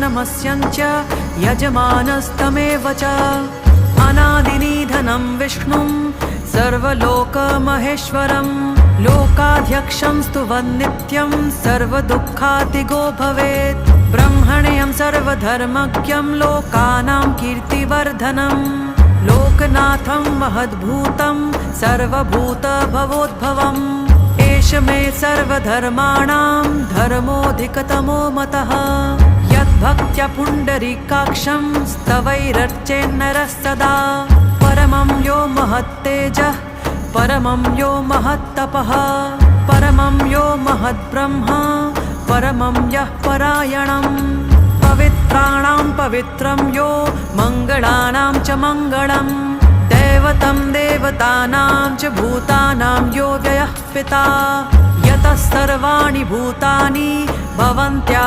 नमस्यञ्च यजमानस्तमेव च अनादिनिधनं विष्णुं सर्वलोकमहेश्वरं लोकाध्यक्षं स्तुवन्नित्यं सर्वदुःखातिगो भवेत् ब्रह्मण्यं सर्वधर्मज्ञं लोकानां कीर्तिवर्धनं लोकनाथं महद्भूतं सर्वभूतभवोद्भवम् एष मे सर्वधर्माणां धर्मोऽधिकतमो मतः यद्भक्त्या पुण्डरीकाक्षं स्तवैरर्चेन्नरः सदा परमं यो महत्तेजः परमं यो महत्तपः परमं यो महद्ब्रह्मा परमं यः परायणं पवित्राणां पवित्रं यो मङ्गलानां च मङ्गलं दैवतं देवतानां च भूतानां यो व्ययः पिता यतः सर्वाणि भूतानि भवन्त्यादि